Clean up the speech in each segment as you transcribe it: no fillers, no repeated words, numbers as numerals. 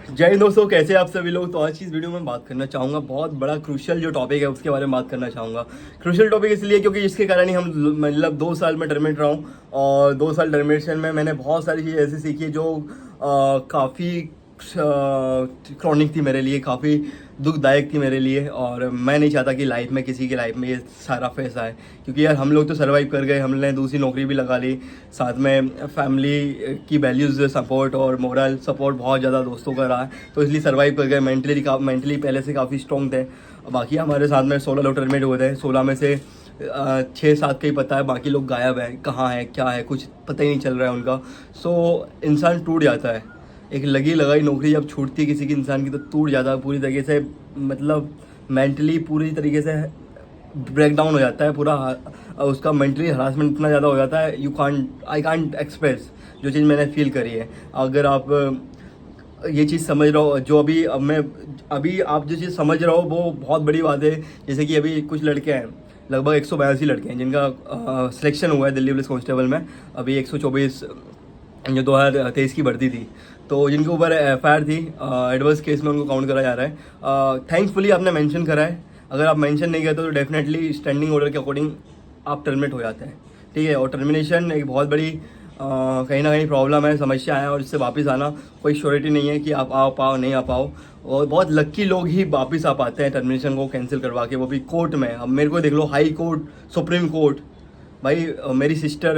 जय हिंद दोस्तों, कैसे आप सभी लोग। तो आज की इस वीडियो में बात करना चाहूँगा, बहुत बड़ा क्रूशियल जो टॉपिक है उसके बारे में बात करना चाहूँगा। क्रूशियल टॉपिक इसलिए क्योंकि इसके कारण ही हम मतलब 2 साल में टर्मिनेट रहा हूँ, और 2 साल टर्मिनेशन में मैंने बहुत सारी चीज़ें ऐसी सीखी जो काफ़ी क्रॉनिक थी मेरे लिए, काफ़ी दुखदायक थी मेरे लिए। और मैं नहीं चाहता कि लाइफ में किसी की लाइफ में ये सारा फेस आए, क्योंकि यार हम लोग तो सर्वाइव कर गए, हमने दूसरी नौकरी भी लगा ली, साथ में फैमिली की वैल्यूज़ सपोर्ट और मोरल सपोर्ट बहुत ज़्यादा दोस्तों का रहा है, तो इसलिए सर्वाइव कर गए। मेंटली पहले से काफ़ी स्ट्रॉन्ग थे। बाकी हमारे साथ में 16 लोग टर्मिनेट हुए थे, 16 में से 6-7 का ही पता है, बाकी लोग गायब हैं, कहाँ है क्या है कुछ पता ही नहीं चल रहा है उनका। सो इंसान टूट जाता है, एक लगी लगाई नौकरी जब छूटती है किसी की इंसान की तो टूट जाता है पूरी तरीके से, मतलब मेंटली पूरी तरीके से ब्रेक डाउन हो जाता है पूरा। उसका मेंटली हरासमेंट इतना ज़्यादा हो जाता है, आई कांट एक्सप्रेस जो चीज़ मैंने फील करी है। अगर आप ये चीज़ समझ रहे हो, जो अभी आप जो चीज़ समझ रहे हो वो बहुत बड़ी बात है। जैसे कि अभी कुछ लड़के हैं, लगभग 182 लड़के हैं जिनका सिलेक्शन हुआ है दिल्ली पुलिस कांस्टेबल में। अभी 124 जो 2023 की भर्ती थी, तो जिनके ऊपर एफआईआर थी, एडवर्स केस में उनको काउंट करा जा रहा है। थैंकफुली आपने मेंशन करा है, अगर आप मेंशन नहीं करते तो डेफिनेटली स्टैंडिंग ऑर्डर के अकॉर्डिंग आप टर्मिनेट हो जाते हैं, ठीक है। और टर्मिनेशन एक बहुत बड़ी कहीं ना कहीं प्रॉब्लम है, समस्या है, और इससे वापस आना कोई श्योरिटी नहीं है कि आप आ पाओ नहीं आ पाओ। और बहुत लक्की लोग ही वापस आ पाते हैं टर्मिनेशन को कैंसिल करवा के, वो भी कोर्ट में। अब मेरे को देख लो, हाई कोर्ट, सुप्रीम कोर्ट, भाई मेरी सिस्टर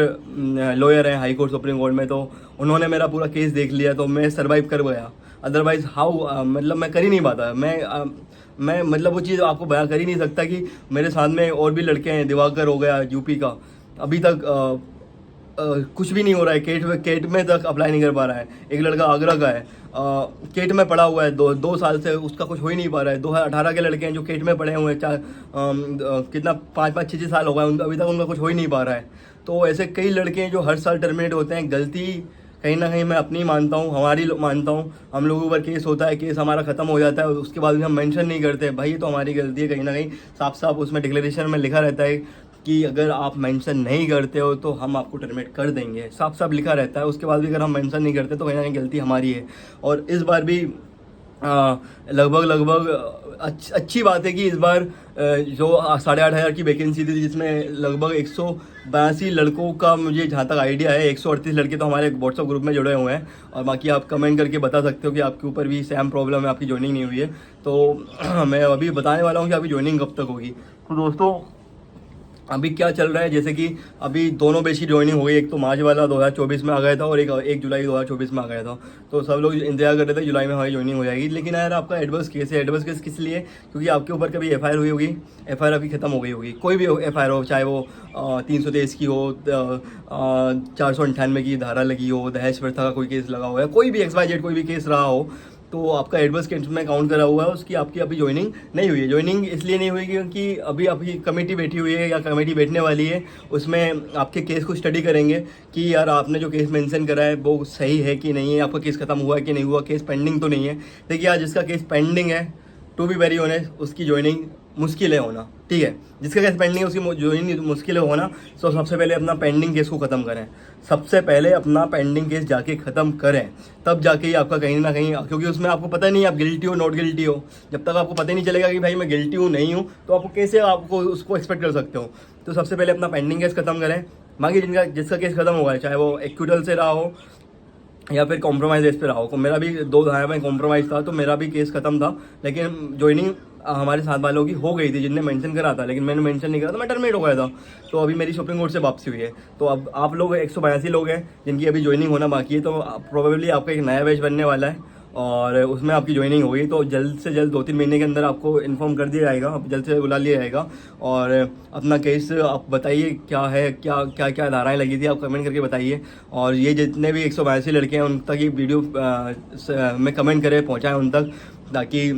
लॉयर है हाई कोर्ट सुप्रीम कोर्ट में, तो उन्होंने मेरा पूरा केस देख लिया तो मैं सरवाइव कर गया। अदरवाइज हाउ, मतलब मैं कर ही नहीं पाता। मैं मतलब वो चीज़ आपको बयां कर ही नहीं सकता कि मेरे साथ में और भी लड़के हैं, दिवाकर हो गया यूपी का, अभी तक कुछ भी नहीं हो रहा है। केट में तक अप्लाई नहीं कर पा रहा है। एक लड़का आगरा का है, केट में पड़ा हुआ है, दो साल से उसका कुछ हो ही नहीं पा रहा है। 2018 के लड़के हैं जो केट में पड़े हुए हैं, कितना 5-6 साल हो गए उनका, अभी तक उनका कुछ हो ही नहीं पा रहा है। तो ऐसे कई लड़के हैं जो हर साल टर्मिनेट होते हैं। गलती कहीं ना कहीं मैं अपनी मानता हूँ, हमारी मानता हूँ। हम लोगों के ऊपर केस होता है, केस हमारा ख़त्म हो जाता है, उसके बाद भी हम मेंशन नहीं करते, भाई ये तो हमारी गलती है। कहीं ना कहीं साफ साफ उसमें डिक्लेरेशन में लिखा रहता है कि अगर आप मेंशन नहीं करते हो तो हम आपको टर्मिनेट कर देंगे, साफ साफ लिखा रहता है। उसके बाद भी अगर हम मेंशन नहीं करते तो कहीं ना कहीं गलती हमारी है। और इस बार भी लगभग अच्छी बात है कि इस बार जो 8,500 की वैकेंसी थी, जिसमें लगभग 182 लड़कों का मुझे जहाँ तक आइडिया है, 138 लड़के तो हमारे व्हाट्सअप ग्रुप में जुड़े हुए हैं। और बाकी आप कमेंट करके बता सकते हो कि आपके ऊपर भी सेम प्रॉब्लम है, आपकी ज्वाइनिंग नहीं हुई है। तो मैं अभी बताने वाला हूँ कि आपकी ज्वाइनिंग कब तक होगी। तो दोस्तों अभी क्या चल रहा है, जैसे कि अभी दोनों बैच की ज्वाइनिंग हो गई। एक तो मार्च वाला 2024 में आ गया था, और एक जुलाई 2024 में आ गया था। तो सब लोग इंतजार कर रहे थे जुलाई में हमारी ज्वाइनिंग हो जाएगी। लेकिन यार आपका एडवर्स केस है। एडवर्स केस किस लिए? क्योंकि आपके ऊपर कभी एफआईआर हुई होगी, एफआईआर अभी खत्म हो गई होगी। कोई भी एफआईआर हो, चाहे वो 323 की हो, 498 की धारा लगी हो, दहेज प्रथा का कोई केस लगा हुआ है, कोई भी XYZ कोई भी केस रहा हो, तो आपका एडवर्स केस में काउंट करा हुआ है, उसकी आपकी अभी ज्वाइनिंग नहीं हुई है। ज्वाइनिंग इसलिए नहीं हुई क्योंकि अभी आपकी कमेटी बैठी हुई है या कमेटी बैठने वाली है, उसमें आपके केस को स्टडी करेंगे कि यार आपने जो केस मेंशन करा है वो सही है कि नहीं है, आपका केस खत्म हुआ है कि नहीं हुआ, केस पेंडिंग तो नहीं है। देखिए यार, जिसका केस पेंडिंग है, टू बी वेरी ऑनेस्ट, उसकी ज्वाइनिंग मुश्किल है होना, ठीक है। जिसका केस पेंडिंग है उसकी ज्वाइनिंग मुश्किल है होना। तो सबसे पहले अपना पेंडिंग केस को ख़त्म करें, सबसे पहले अपना पेंडिंग केस जाके ख़त्म करें, तब जाके ही आपका कहीं ना कहीं, क्योंकि उसमें आपको पता नहीं आप गिल्टी हो नॉट गिल्टी हो। जब तक आपको पता ही नहीं चलेगा कि भाई मैं गिल्टी हूँ नहीं हूँ, तो आपको कैसे आपको उसको एक्सपेक्ट कर सकते हो। तो सबसे पहले अपना पेंडिंग केस ख़त्म करें। बाकी जिसका केस ख़त्म हुआ है, चाहे वो एक्विटल से रहा हो या फिर कॉम्प्रोमाइज़ इस पे रहा हो। मेरा भी 2 धारा में कॉम्प्रोमाइज़ था, तो मेरा भी केस खत्म था। लेकिन ज्वाइनिंग हमारे साथ वालों की हो गई थी जिनने मेंशन करा था, लेकिन मैंने मेंशन नहीं करा तो मैं टर्मिनेट हो गया था। तो अभी मेरी सुप्रीम कोर्ट से वापसी हुई है। तो अब आप लोग 182 लोग हैं जिनकी अभी ज्वाइनिंग होना बाकी है। तो प्रोबेबली आपका एक नया बैच बनने वाला है, और उसमें आपकी ज्वाइनिंग होगी। तो जल्द से जल्द 2-3 महीने के अंदर आपको इन्फॉर्म कर दिया जाएगा, जल्द से बुला लिया जाएगा। और अपना केस आप बताइए क्या है, क्या क्या क्या धाराएं लगी थी, आप कमेंट करके बताइए। और ये जितने भी 182 लड़के हैं उन तक ये वीडियो में कमेंट करें, पहुँचाएँ उन तक, ताकि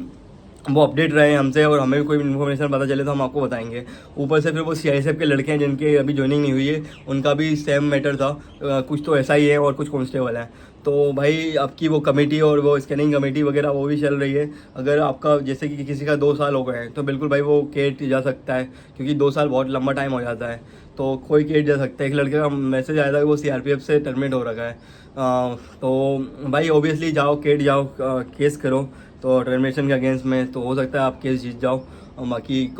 वो अपडेट रहे हमसे, और हमें भी कोई इन्फॉर्मेशन पता चले तो हम आपको बताएंगे। ऊपर से फिर वो CISF के लड़के हैं जिनके अभी ज्वाइनिंग नहीं हुई है, उनका भी सेम मैटर था। कुछ तो SI है और कुछ कांस्टेबल हैं। तो भाई आपकी वो कमेटी और वो स्कैनिंग कमेटी वगैरह वो भी चल रही है। अगर आपका जैसे कि किसी का 2 साल हो गए हैं तो बिल्कुल भाई वो केट जा सकता है, क्योंकि 2 साल बहुत लंबा टाइम हो जाता है। तो कोई केस जा सकता है। एक लड़के का मैसेज आया था कि वो CRPF से टर्मिनेट हो रखा है। तो भाई ऑब्वियसली जाओ, केट जाओ, केस करो तो टर्मिनेशन के अगेंस्ट में, तो हो सकता है आप केस जीत जाओ। और बाकी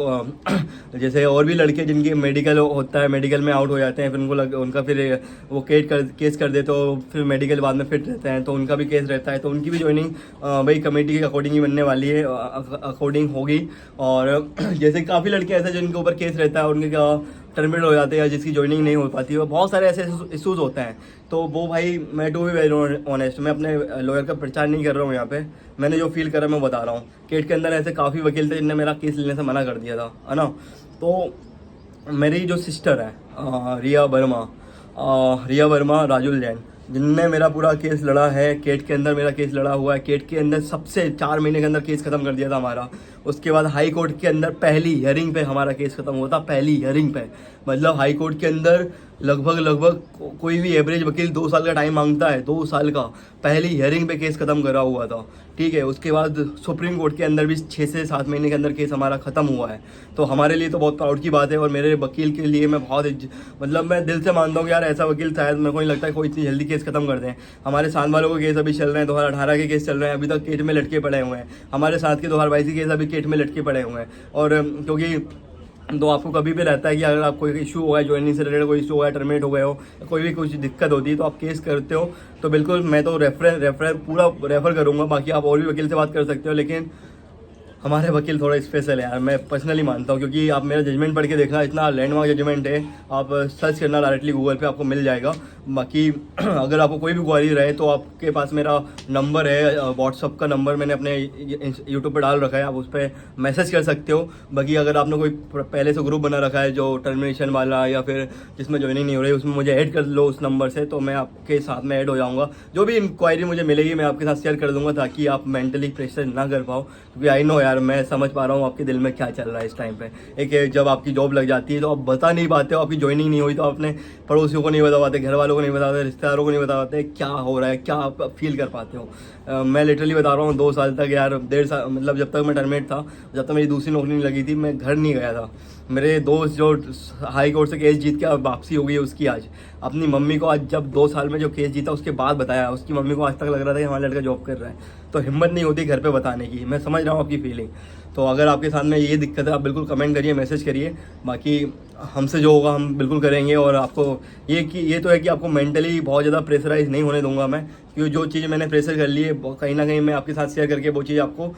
जैसे और भी लड़के जिनकी मेडिकल होता है, मेडिकल में आउट हो जाते हैं, फिर उनका फिर वो केस कर देते हो, फिर मेडिकल बाद में फिट रहते हैं तो उनका भी केस रहता है। तो उनकी भी ज्वाइनिंग भाई कमेटी के अकॉर्डिंग ही बनने वाली है, अकॉर्डिंग होगी। और जैसे काफ़ी लड़के ऐसे जिनके ऊपर केस रहता है, उनके टर्मिनेट हो जाते हैं या जिसकी ज्वाइनिंग नहीं हो पाती है, बहुत सारे ऐसे इशूज़ होते हैं। तो वो भाई मैं टू बी वेरी ऑनेस्ट, मैं अपने लॉयर का प्रचार नहीं कर रहा हूँ यहाँ पे, मैंने जो फील करा मैं बता रहा हूँ। केट के अंदर ऐसे काफ़ी वकील थे जिनने मेरा केस लेने से मना कर दिया था, है ना। तो मेरी जो सिस्टर है रिया वर्मा राजुल जैन, जिनने मेरा पूरा केस लड़ा है, केट के अंदर मेरा केस लड़ा हुआ है। केट के अंदर सबसे 4 महीने के अंदर केस खत्म कर दिया था हमारा। उसके बाद हाई कोर्ट के अंदर पहली हियरिंग पे हमारा केस खत्म हुआ था, पहली हियरिंग पे। मतलब हाई कोर्ट के अंदर लगभग कोई भी एवरेज वकील 2 साल का टाइम मांगता है, 2 साल का। पहली हियरिंग पे केस खत्म करा हुआ था, ठीक है। उसके बाद सुप्रीम कोर्ट के अंदर भी 6 से 7 महीने के अंदर केस हमारा ख़त्म हुआ है। तो हमारे लिए तो बहुत प्राउड की बात है। और मेरे वकील के लिए मैं बहुत मतलब मैं दिल से मानता हूँ कि यार ऐसा वकील शायद मेरे को नहीं लगता है कोई इतनी जल्दी केस खत्म कर दें। हमारे साथ वालों के केस अभी चल रहे हैं, 2018 के केस चल रहे हैं, अभी तक केट में लटके पड़े हुए हैं। हमारे साथ के 2022 के केस अभी केट में लटके पड़े हुए हैं। और क्योंकि तो आपको कभी भी रहता है कि अगर आप कोई इशू हुआ है, ज्वाइनिंग से रिलेटेड कोई इशू हुआ है, टर्मिनेट हो गए हो, कोई भी कुछ दिक्कत होती है तो आप केस करते हो, तो बिल्कुल मैं तो रेफर करूँगा। बाकी आप और भी वकील से बात कर सकते हो, लेकिन हमारे वकील थोड़ा स्पेशल है यार, मैं पर्सनली मानता हूँ। क्योंकि आप मेरा जजमेंट पढ़ के देखना, इतना लैंडमार्क जजमेंट है, आप सर्च करना डायरेक्टली गूगल पे, आपको मिल जाएगा। बाकी अगर आपको कोई भी क्वारी रहे तो आपके पास मेरा नंबर है, व्हाट्सअप का नंबर मैंने अपने यूट्यूब पर डाल रखा है, आप उस पर मैसेज कर सकते हो। बाकी अगर आपने कोई पहले से ग्रुप बना रखा है जो टर्मिनेशन वाला या फिर जिसमें ज्वाइनिंग नहीं हो रही, उसमें मुझे ऐड कर लो उस नंबर से, तो मैं आपके साथ में ऐड हो जाऊँगा। जो भी इंक्वायरी मुझे मिलेगी मैं आपके साथ शेयर कर दूँगा, ताकि आप मेंटली प्रेशर ना कर पाओ। क्योंकि आई नो यार, मैं समझ पा रहा हूँ आपके दिल में क्या चल रहा है इस टाइम पे। एक जब आपकी जॉब लग जाती है तो आप बता नहीं पाते हो, आपकी ज्वाइनिंग नहीं हुई तो अपने पड़ोसियों को नहीं बता पाते, घर वालों को नहीं बता पाते, रिश्तेदारों को नहीं बता पाते क्या हो रहा है, क्या आप फील कर पाते हो। मैं लिटरली बता रहा हूँ 2 साल तक यार, 1.5 साल मतलब जब तक मैं टर्मिनेट था, जब तक मेरी दूसरी नौकरी नहीं लगी थी, मैं घर नहीं गया था। मेरे दोस्त जो हाई कोर्ट से केस जीत के वापसी हो गई है उसकी आज, अपनी मम्मी को आज जब 2 साल में जो केस जीता उसके बाद बताया, उसकी मम्मी को आज तक लग रहा था कि हमारा लड़का जॉब कर रहा है। तो हिम्मत नहीं होती घर पे बताने की। मैं समझ रहा हूँ आपकी फीलिंग। तो अगर आपके साथ में ये दिक्कत है, आप बिल्कुल कमेंट करिए, मैसेज करिए। बाकी हमसे जो होगा हम बिल्कुल करेंगे। और आपको ये तो है कि आपको मेंटली बहुत ज़्यादा प्रेशराइज नहीं होने दूंगा मैं, क्योंकि जो चीज़ मैंने प्रेशर कर ली है कहीं ना कहीं मैं आपके साथ शेयर करके वो चीज़ आपको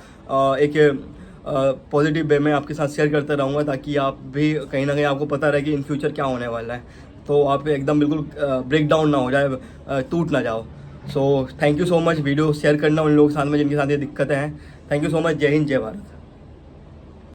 एक पॉजिटिव वे में आपके साथ शेयर करता रहूँगा, ताकि आप भी कहीं ना कहीं आपको पता रहे कि इन फ्यूचर क्या होने वाला है। तो आप एकदम बिल्कुल ब्रेक डाउन ना हो जाए, टूट ना जाओ। So thank you so much. Video share करना उन लोगों के साथ में जिनके साथ ये दिक्कतें हैं। Thank you so much. जय हिंद, जय भारत।